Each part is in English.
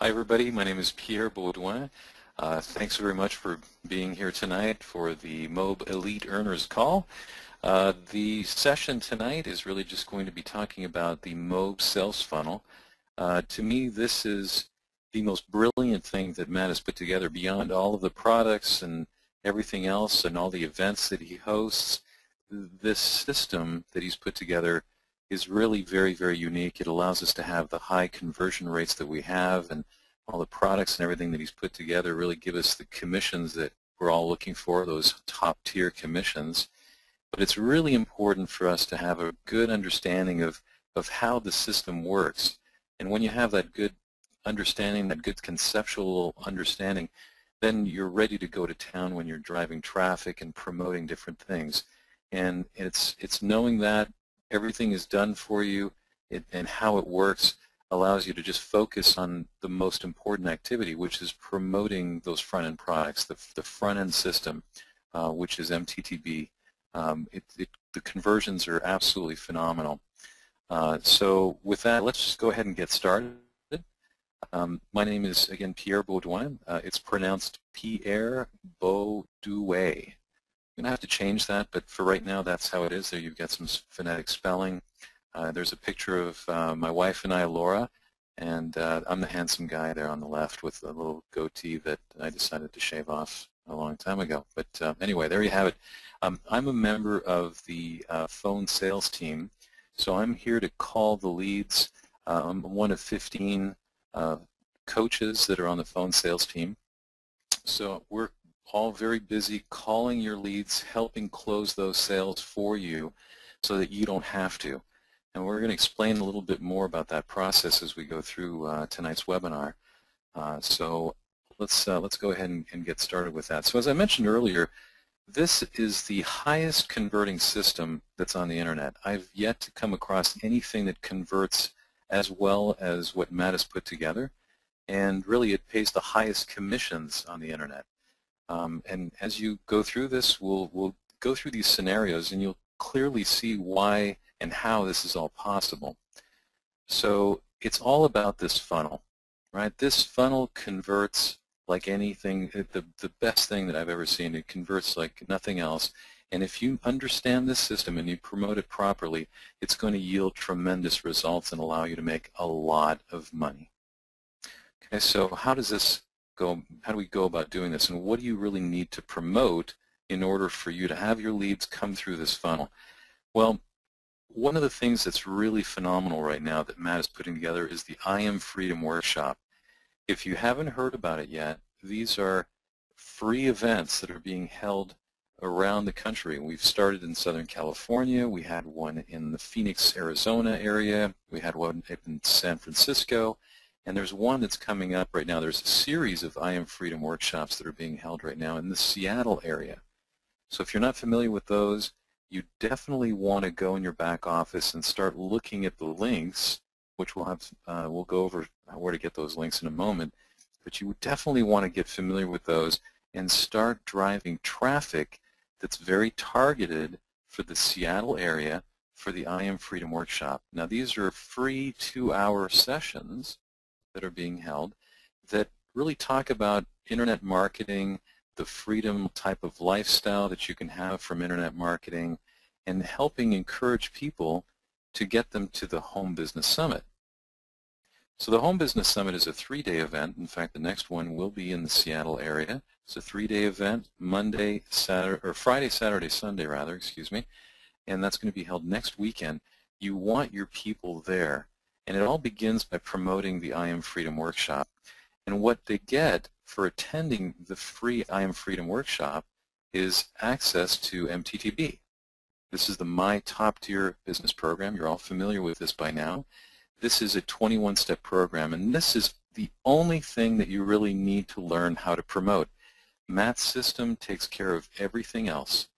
Hi everybody, my name is Pierre Baudouin. Thanks very much for being here tonight for the MOBE Elite Earners Call. The session tonight is really just going to be talking about the MOBE sales funnel. To me, this is the most brilliant thing that Matt has put together beyond all of the products and everything else and all the events that he hosts. This system that he's put together is really very, very unique. It allows us to have the high conversion rates that we have, and all the products and everything that he's put together really give us the commissions that we're all looking for, those top-tier commissions. But it's really important for us to have a good understanding of how the system works. And when you have that good understanding, that good conceptual understanding, then you're ready to go to town when you're driving traffic and promoting different things. And it's knowing that everything is done for you and how it works allows you to just focus on the most important activity, which is promoting those front-end products, the front-end system, which is MTTB. The conversions are absolutely phenomenal. So with that, let's just go ahead and get started. My name is, again, Pierre Baudouin. It's pronounced Pierre Baudouin. I'm going to have to change that, but for right now, that's how it is. There you've got some phonetic spelling. There's a picture of my wife and I, Laura, and I'm the handsome guy there on the left with a little goatee that I decided to shave off a long time ago. But anyway, there you have it. I'm a member of the phone sales team, so I'm here to call the leads. I'm one of 15 coaches that are on the phone sales team. So we're all very busy calling your leads, helping close those sales for you so that you don't have to. And we're going to explain a little bit more about that process as we go through tonight's webinar. So let's go ahead and get started with that. So as I mentioned earlier, this is the highest converting system that's on the internet. I've yet to come across anything that converts as well as what Matt has put together, and really it pays the highest commissions on the internet. And as you go through this, we'll go through these scenarios and you'll clearly see why and how this is all possible. So it's all about this funnel, right? This funnel converts like anything, the best thing that I've ever seen. It converts like nothing else. And if you understand this system and you promote it properly, it's going to yield tremendous results and allow you to make a lot of money. Okay, so how does this go? How do we go about doing this, and what do you really need to promote in order for you to have your leads come through this funnel? Well, one of the things that's really phenomenal right now that Matt is putting together is the I Am Freedom Workshop. If you haven't heard about it yet, these are free events that are being held around the country. We've started in Southern California. We had one in the Phoenix, Arizona area. We had one in San Francisco. And there's one that's coming up right now. There's a series of I Am Freedom workshops that are being held right now in the Seattle area. So if you're not familiar with those, you definitely want to go in your back office and start looking at the links, which we'll go over where to get those links in a moment. But you would definitely want to get familiar with those and start driving traffic that's very targeted for the Seattle area for the I Am Freedom workshop. Now these are free 2-hour sessions that are being held that really talk about internet marketing, the freedom type of lifestyle that you can have from internet marketing, and helping encourage people to get them to the Home Business Summit. So the Home Business Summit is a 3-day event. In fact, the next one will be in the Seattle area. It's a 3-day event, Friday, Saturday, Sunday rather, excuse me, and that's going to be held next weekend. You want your people there. And it all begins by promoting the I Am Freedom Workshop. And what they get for attending the free I Am Freedom Workshop is access to MTTB. This is the My Top Tier Business Program. You're all familiar with this by now. This is a 21-step program, and this is the only thing that you really need to learn how to promote. Matt's system takes care of everything else,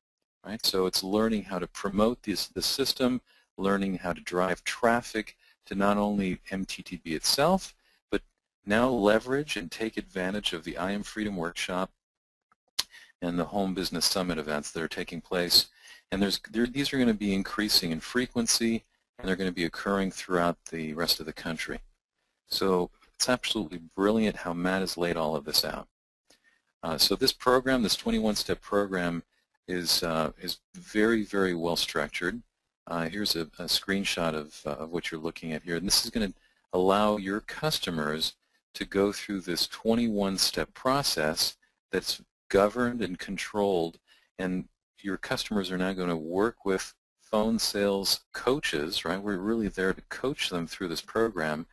right? So it's learning how to promote the system, learning how to drive traffic to not only MTTB itself, but now leverage and take advantage of the I Am Freedom Workshop and the Home Business Summit events that are taking place. And these are going to be increasing in frequency, and they're going to be occurring throughout the rest of the country. So It's absolutely brilliant how Matt has laid all of this out. So this program, this 21-step program, is very, very well structured. Here's a screenshot of what you're looking at here, and this is going to allow your customers to go through this 21-step process that's governed and controlled, and your customers are now going to work with phone sales coaches, right? We're really there to coach them through this program,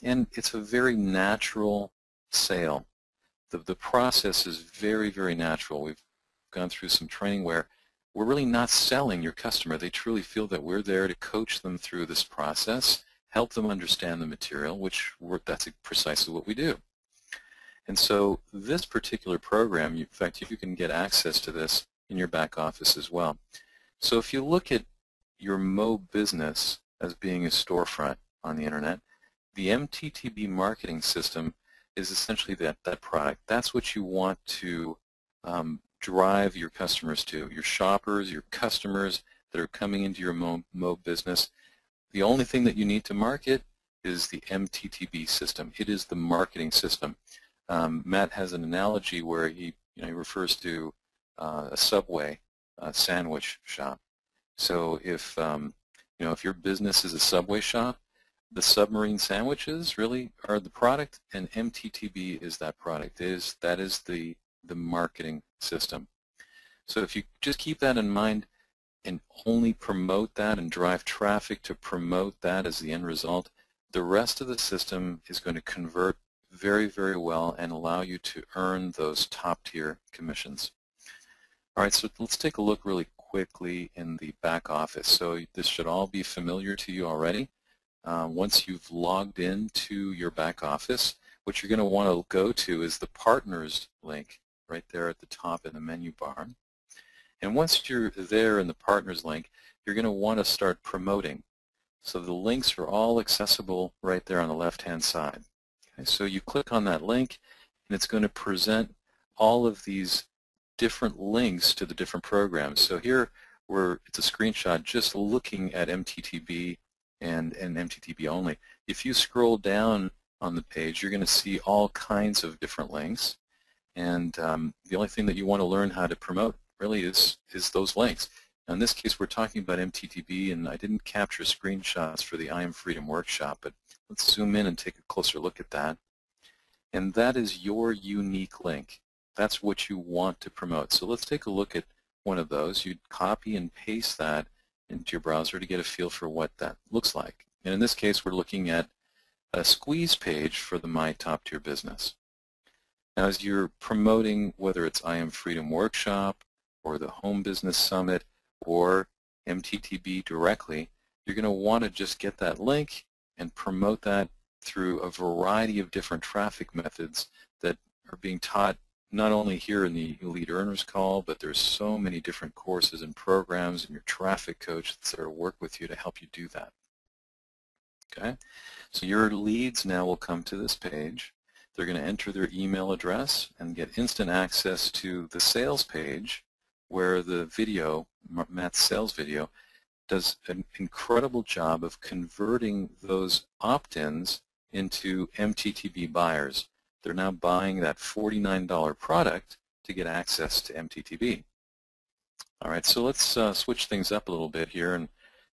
and it's a very natural sale. The process is very, very natural. We've gone through some training where we're really not selling your customer. They truly feel that we're there to coach them through this process, help them understand the material, that's precisely what we do. And so this particular program, in fact, you can get access to this in your back office as well. So if you look at your MOBE business as being a storefront on the internet, the MTTB marketing system is essentially that product. That's what you want to drive your customers to, your shoppers, your customers that are coming into your MOBE business. The only thing that you need to market is the MTTB system. It is the marketing system. Matt has an analogy where he refers to a Subway sandwich shop. So if if your business is a Subway shop, the submarine sandwiches really are the product, and MTTB is that product. That is the marketing system. So if you just keep that in mind and only promote that and drive traffic to promote that as the end result, the rest of the system is going to convert very, very well and allow you to earn those top-tier commissions. All right, so let's take a look really quickly in the back office. So this should all be familiar to you already. Once you've logged into your back office, what you're going to want to go to is the Partners link right there at the top in the menu bar. And once you're there in the Partners link, you're going to want to start promoting. So the links are all accessible right there on the left-hand side. Okay, so you click on that link, and it's going to present all of these different links to the different programs. So here it's a screenshot just looking at MTTB and MTTB only. If you scroll down on the page, you're going to see all kinds of different links, and the only thing that you want to learn how to promote really is those links. Now in this case, we're talking about MTTB, and I didn't capture screenshots for the I Am Freedom workshop, but let's zoom in and take a closer look at that. And that is your unique link. That's what you want to promote. So let's take a look at one of those. You'd copy and paste that into your browser to get a feel for what that looks like. And in this case, we're looking at a squeeze page for the My Top Tier Business. Now, as you're promoting, whether it's I Am Freedom Workshop or the Home Business Summit or MTTB directly, you're going to want to just get that link and promote that through a variety of different traffic methods that are being taught not only here in the Elite Earners Call, but there's so many different courses and programs and your traffic coach that's there to work with you to help you do that. Okay, so your leads now will come to this page. They're going to enter their email address and get instant access to the sales page where the video, Matt's sales video, does an incredible job of converting those opt-ins into MTTB buyers. They're now buying that $49 product to get access to MTTB. All right, so let's switch things up a little bit here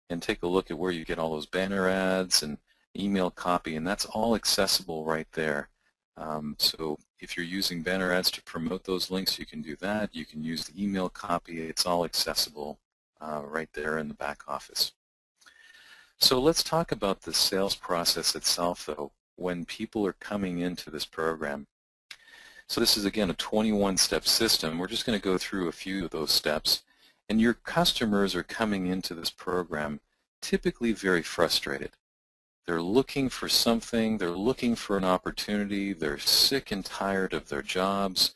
and take a look at where you get all those banner ads and email copy, and that's all accessible right there. So if you're using banner ads to promote those links, you can do that. You can use the email copy. It's all accessible right there in the back office. So let's talk about the sales process itself, though, when people are coming into this program. So this is, again, a 21-step system. We're just going to go through a few of those steps. And your customers are coming into this program typically very frustrated. They're looking for something. They're looking for an opportunity. They're sick and tired of their jobs.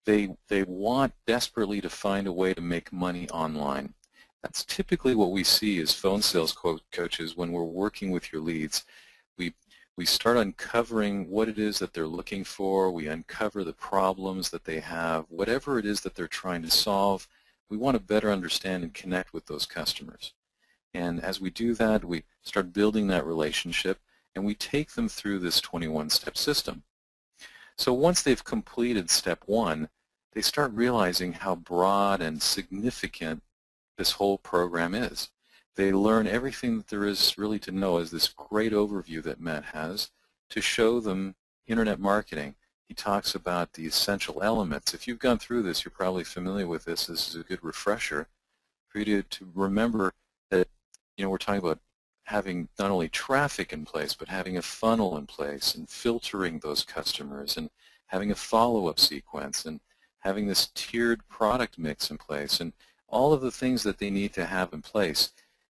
They want desperately to find a way to make money online. That's typically what we see as phone sales coaches when we're working with your leads. We start uncovering what it is that they're looking for. We uncover the problems that they have. Whatever it is that they're trying to solve, we want to better understand and connect with those customers. And as we do that, we start building that relationship, and we take them through this 21-step system. So once they've completed step 1, they start realizing how broad and significant this whole program is. They learn everything that there is really to know, as this great overview that Matt has to show them internet marketing. He talks about the essential elements. If you've gone through this, you're probably familiar with this. This is a good refresher for you to remember that, we're talking about having not only traffic in place, but having a funnel in place and filtering those customers and having a follow-up sequence and having this tiered product mix in place and all of the things that they need to have in place.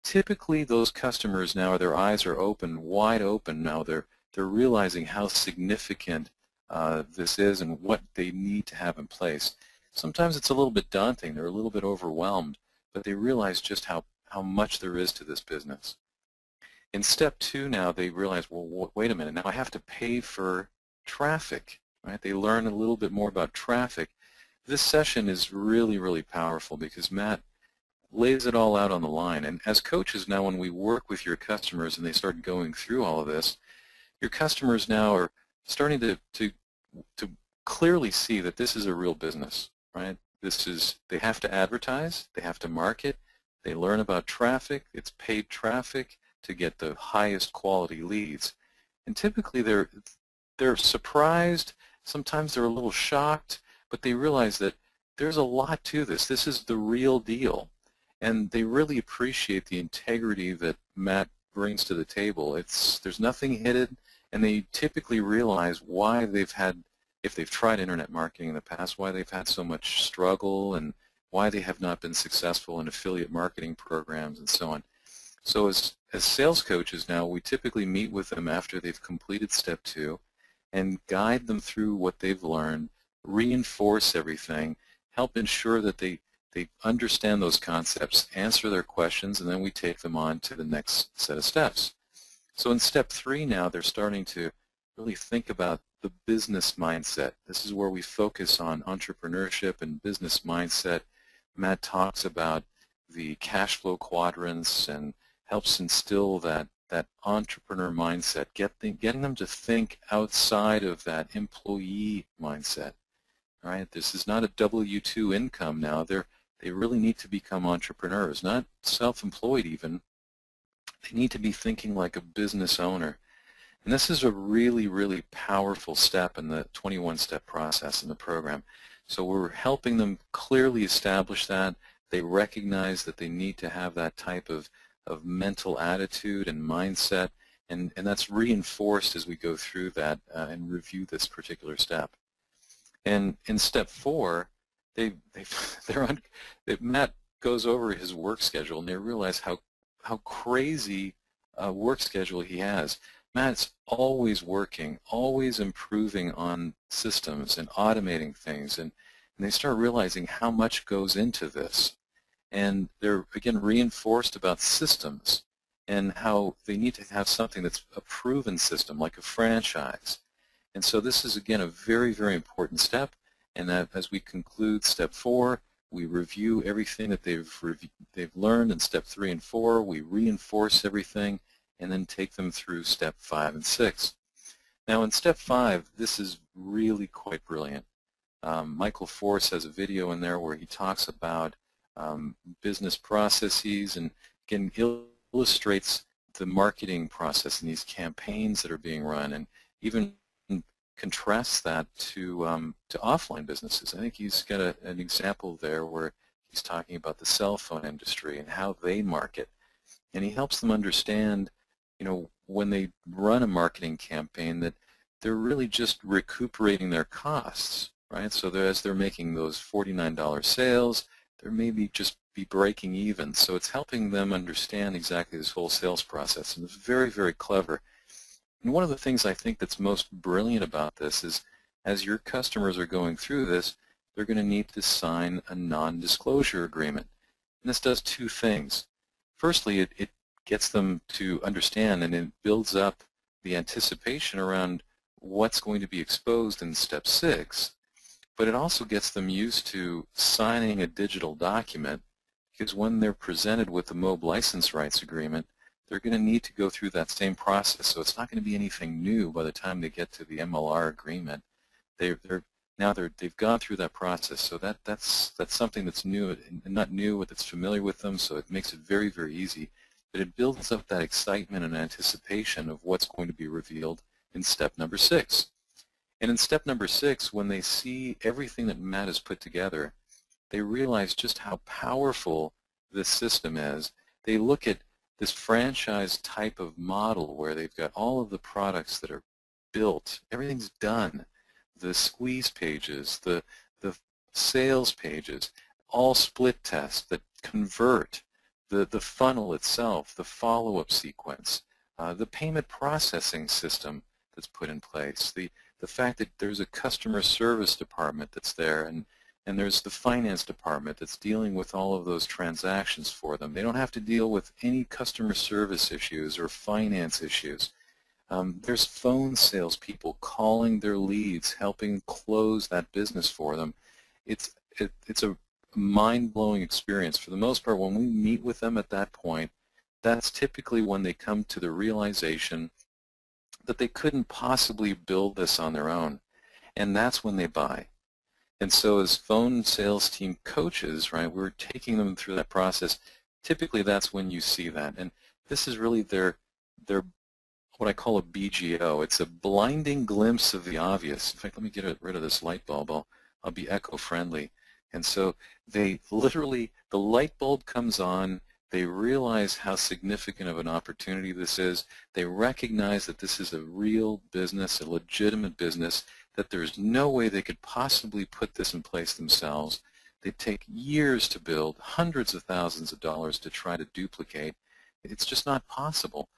Typically, those customers now, their eyes are open, wide open now. They're realizing how significant this is and what they need to have in place. Sometimes it's a little bit daunting. They're a little bit overwhelmed, but they realize just how much there is to this business. In step 2 now, they realize, well, wait a minute, now I have to pay for traffic, right? They learn a little bit more about traffic. This session is really, really powerful because Matt lays it all out on the line. And as coaches now, when we work with your customers and they start going through all of this, your customers now are starting to clearly see that this is a real business, right? They have to advertise, they have to market, they learn about traffic, it's paid traffic to get the highest quality leads. And typically they're surprised, sometimes they're a little shocked, but they realize that there's a lot to this. This is the real deal. And they really appreciate the integrity that Matt brings to the table. There's nothing hidden, and they typically realize why they've had, if they've tried internet marketing in the past, why they've had so much struggle and why they have not been successful in affiliate marketing programs and so on. So as sales coaches now, we typically meet with them after they've completed step 2 and guide them through what they've learned, reinforce everything, help ensure that they understand those concepts, answer their questions, and then we take them on to the next set of steps. So in step 3 now, they're starting to really think about the business mindset. This is where we focus on entrepreneurship and business mindset. Matt talks about the cash flow quadrants and helps instill that entrepreneur mindset, getting them to think outside of that employee mindset. Right? This is not a W-2 income now. They really need to become entrepreneurs, not self-employed even. They need to be thinking like a business owner. And this is a really, really powerful step in the 21-step process in the program. So we're helping them clearly establish that. They recognize that they need to have that type of mental attitude and mindset, and that's reinforced as we go through that and review this particular step. And in step 4, Matt goes over his work schedule, and they realize how crazy a work schedule he has. Matt's always working, always improving on systems and automating things, and they start realizing how much goes into this. And they're, again, reinforced about systems and how they need to have something that's a proven system, like a franchise. And so this is, again, a very, very important step. And that as we conclude step 4, we review everything that they've learned in step 3 and 4. We reinforce everything and then take them through step 5 and 6. Now in step 5, this is really quite brilliant. Michael Force has a video in there where he talks about business processes and, again, illustrates the marketing process and these campaigns that are being run, and even contrasts that to offline businesses. I think he's got an example there where he's talking about the cell phone industry and how they market, and he helps them understand, when they run a marketing campaign, that they're really just recuperating their costs, right? So as they're making those $49 sales, they're maybe just be breaking even. So it's helping them understand exactly this whole sales process, and it's very, very clever. And one of the things I think that's most brilliant about this is, as your customers are going through this, they're going to need to sign a non-disclosure agreement. And this does 2 things. Firstly, it gets them to understand, and it builds up the anticipation around what's going to be exposed in step 6. But it also gets them used to signing a digital document, because when they're presented with the MOBE license rights agreement, they're going to need to go through that same process. So it's not going to be anything new by the time they get to the MLR agreement. They've gone through that process. So that's something that's new and not new, but that's familiar with them. So it makes it very, very easy. But it builds up that excitement and anticipation of what's going to be revealed in step number 6. And in step number 6, when they see everything that Matt has put together, they realize just how powerful this system is. They look at this franchise type of model where they've got all of the products that are built, everything's done, the squeeze pages, the sales pages, all split tests that convert, the funnel itself, the follow-up sequence, the payment processing system that's put in place, the fact that there's a customer service department that's there, and there's the finance department that's dealing with all of those transactions for them. They don't have to deal with any customer service issues or finance issues. There's phone salespeople calling their leads, helping close that business for them. It's a mind-blowing experience. For the most part, when we meet with them at that point, that's typically when they come to the realization that they couldn't possibly build this on their own, and that's when they buy. And so as phone sales team coaches, right, we're taking them through that process. Typically that's when you see that, and this is really their what I call a BGO. It's a blinding glimpse of the obvious. In fact, let me get rid of this light bulb. I'll be eco-friendly. And so they literally, the light bulb comes on, they realize how significant of an opportunity this is. They recognize that this is a real business, a legitimate business, that there's no way they could possibly put this in place themselves. They take years to build, hundreds of thousands of dollars to try to duplicate. It's just not possible.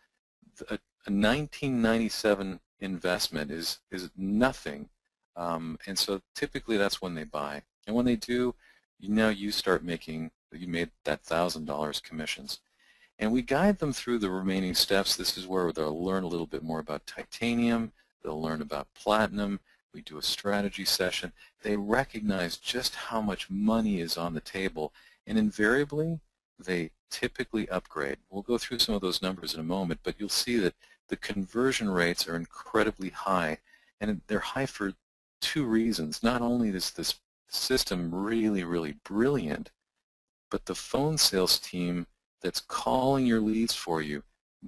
A 1997 investment is nothing, and so typically that's when they buy. And when they do, now you start making, you made that $1,000 commissions. And we guide them through the remaining steps. This is where they'll learn a little bit more about titanium, they'll learn about platinum, we do a strategy session. They recognize just how much money is on the table, and invariably they typically upgrade. We'll go through some of those numbers in a moment, but you'll see that the conversion rates are incredibly high, and they're high for 2 reasons. Not only is this system really, really brilliant, but the phone sales team that's calling your leads for you,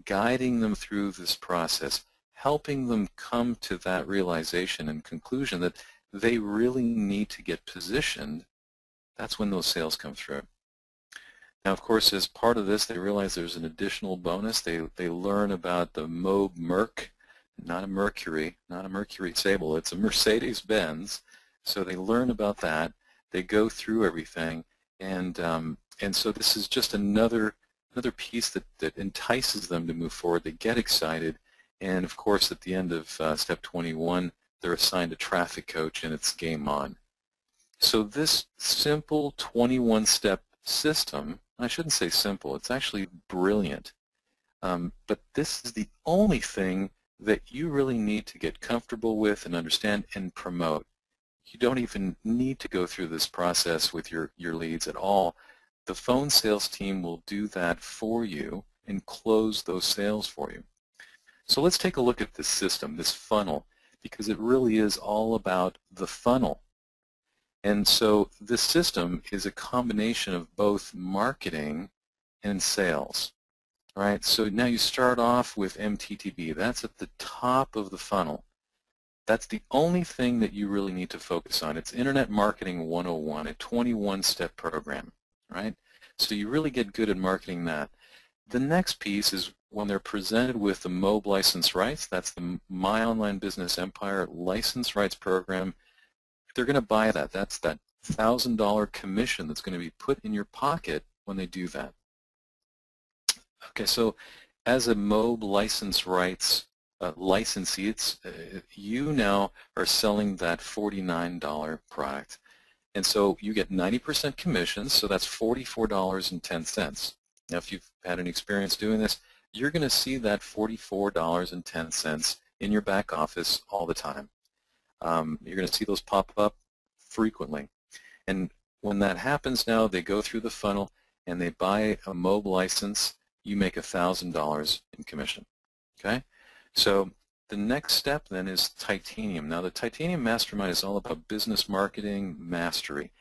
guiding them through this process, helping them come to that realization and conclusion that they really need to get positioned, that's when those sales come through. Now, of course, as part of this, they realize there's an additional bonus. They learn about the MOBE Merc, not a Mercury, not a Mercury Sable, it's a Mercedes-Benz. So they learn about that. They go through everything, and so this is just another piece that entices them to move forward. They get excited, and of course, at the end of step 21, they're assigned a traffic coach, and it's game on. So this simple 21-step system, I shouldn't say simple, it's actually brilliant, but this is the only thing that you really need to get comfortable with and understand and promote. You don't even need to go through this process with your leads at all. The phone sales team will do that for you and close those sales for you. So let's take a look at this system, this funnel, because it really is all about the funnel. And so this system is a combination of both marketing and sales, right? So now you start off with MTTB. That's at the top of the funnel. That's the only thing that you really need to focus on. It's Internet Marketing 101, a 21-step program, right? So you really get good at marketing that. The next piece is when they're presented with the MOBE license rights. That's the My Online Business Empire license rights program. They're going to buy that. That's that $1,000 commission that's going to be put in your pocket when they do that. Okay, so as a MOBE license rights licensee, you now are selling that $49 product. And so you get 90% commissions, so that's $44.10. Now, if you've had any experience doing this, you're going to see that $44.10 in your back office all the time. You're going to see those pop up frequently. And when that happens now, they go through the funnel and they buy a MOBE license. you make $1,000 in commission. Okay? So the next step then is Titanium. Now the Titanium Mastermind is all about business marketing mastery.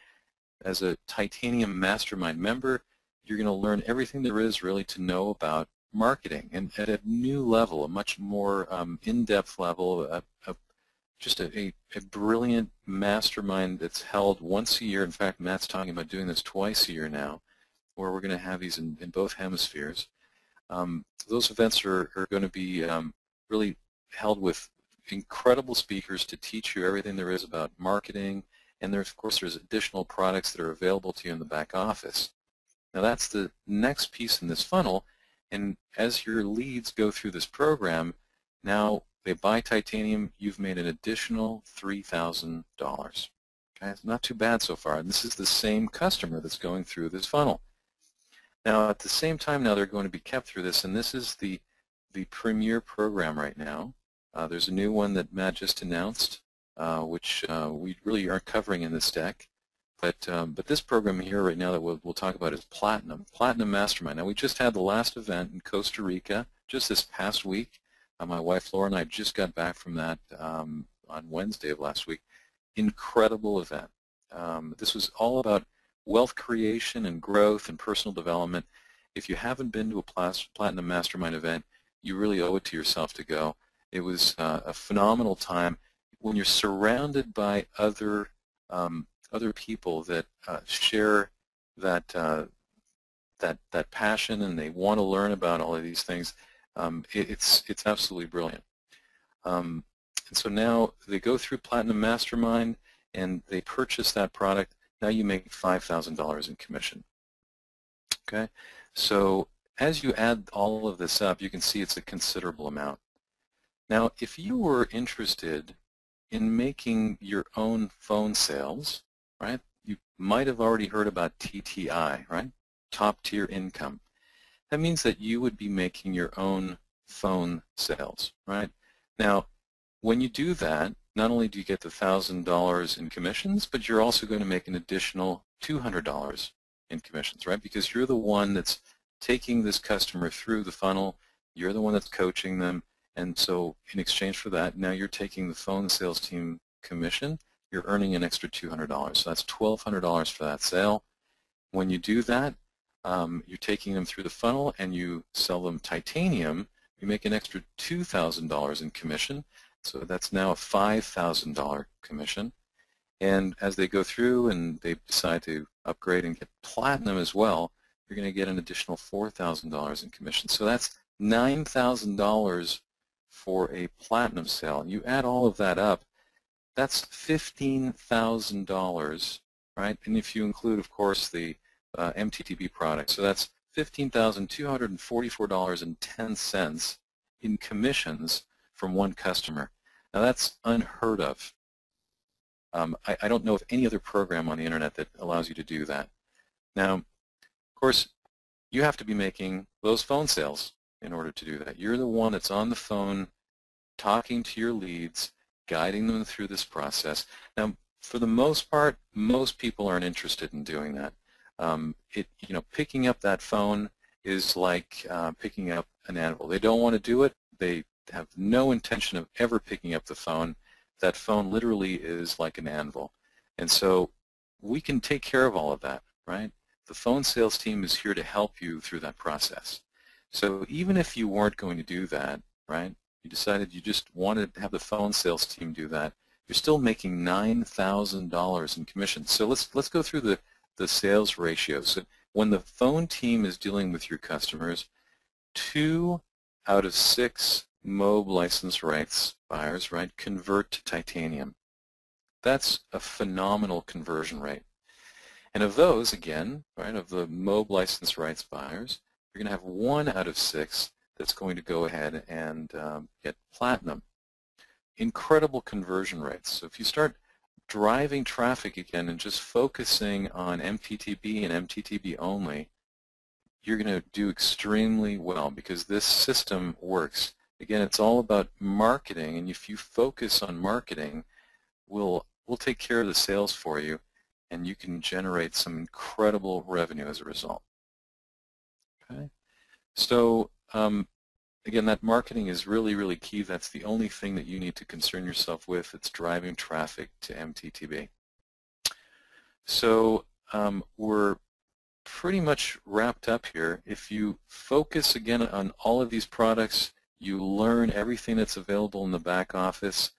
As a Titanium Mastermind member, you're going to learn everything there is really to know about marketing, and at a new level, a much more in-depth level, just a brilliant mastermind that's held once a year. In fact, Matt's talking about doing this twice a year now, where we're going to have these in both hemispheres. Those events are going to be really held with incredible speakers to teach you everything there is about marketing, and of course there's additional products that are available to you in the back office. Now that's the next piece in this funnel, and as your leads go through this program, now they buy Titanium, you've made an additional $3,000. Okay, it's not too bad so far, and this is the same customer that's going through this funnel. Now at the same time, now they're going to be kept through this, and this is the premier program right now. There's a new one that Matt just announced, which we really aren't covering in this deck. But this program here right now that we'll talk about is Platinum Mastermind. Now we just had the last event in Costa Rica just this past week. My wife Laura and I just got back from that on Wednesday of last week. Incredible event. This was all about wealth creation and growth and personal development. If you haven't been to a Platinum Mastermind event, you really owe it to yourself to go. It was a phenomenal time when you're surrounded by other people that share that passion, and they want to learn about all of these things. It's absolutely brilliant. And so now they go through Platinum Mastermind and they purchase that product. Now you make $5,000 in commission. Okay, so as you add all of this up, you can see it's a considerable amount. Now, if you were interested in making your own phone sales, right? You might have already heard about TTI, right? Top tier income. That means that you would be making your own phone sales, right? Now, when you do that, not only do you get the $1,000 in commissions, but you're also going to make an additional $200 in commissions, right? Because you're the one that's taking this customer through the funnel, you're the one that's coaching them, and so in exchange for that, now you're taking the phone sales team commission, you're earning an extra $200. So that's $1,200 for that sale. When you do that, you're taking them through the funnel and you sell them Titanium, you make an extra $2,000 in commission, so that's now a $5,000 commission. And as they go through and they decide to upgrade and get Platinum as well, you're going to get an additional $4,000 in commission. So that's $9,000 for a Platinum sale. And you add all of that up, that's $15,000, right? And if you include, of course, the MTTB product, so that's $15,244.10 in commissions from one customer. Now that's unheard of. I don't know of any other program on the internet that allows you to do that. Now, of course, you have to be making those phone sales in order to do that. You're the one that's on the phone talking to your leads, guiding them through this process. Now, for the most part, most people aren't interested in doing that. Picking up that phone is like picking up an anvil. They don't want to do it. They have no intention of ever picking up the phone. That phone literally is like an anvil. And so we can take care of all of that, right? The phone sales team is here to help you through that process. So even if you weren't going to do that, right, you decided you just wanted to have the phone sales team do that, you're still making $9,000 in commission. So let's go through the sales ratios. So when the phone team is dealing with your customers, 2 out of 6 MOBE license rights buyers, right, convert to Titanium. That's a phenomenal conversion rate. And of those, again, right, of the MOBE license rights buyers, you're going to have 1 out of 6 that's going to go ahead and get Platinum. Incredible conversion rates. So if you start driving traffic again and just focusing on MTTB and MTTB only, you're going to do extremely well because this system works. Again, it's all about marketing, and if you focus on marketing, we'll take care of the sales for you, and you can generate some incredible revenue as a result. Okay, So again, that marketing is really, really key. That's the only thing that you need to concern yourself with. It's driving traffic to MTTB. So we're pretty much wrapped up here. If you focus again on all of these products, you learn everything that's available in the back office,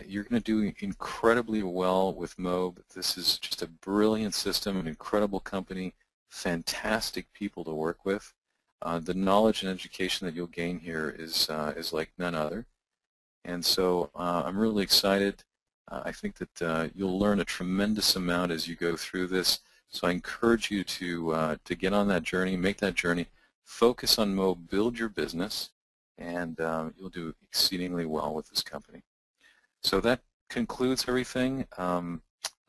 you're going to do incredibly well with MOBE. This is just a brilliant system, an incredible company, fantastic people to work with. The knowledge and education that you'll gain here is like none other. And so I'm really excited. I think that you'll learn a tremendous amount as you go through this. So I encourage you to get on that journey, make that journey, focus on MOBE, build your business, and you'll do exceedingly well with this company. So that concludes everything. Not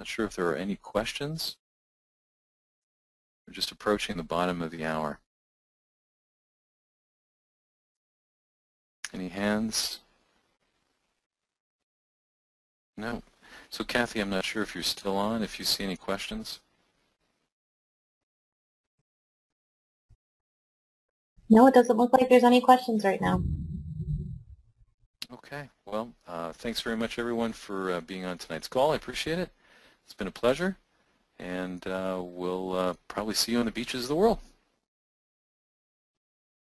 sure if there are any questions. We're just approaching the bottom of the hour. Any hands? No. So Kathy, I'm not sure if you're still on, if you see any questions. No, it doesn't look like there's any questions right now. Okay. Well, thanks very much, everyone, for being on tonight's call. I appreciate it. It's been a pleasure, and we'll probably see you on the beaches of the world.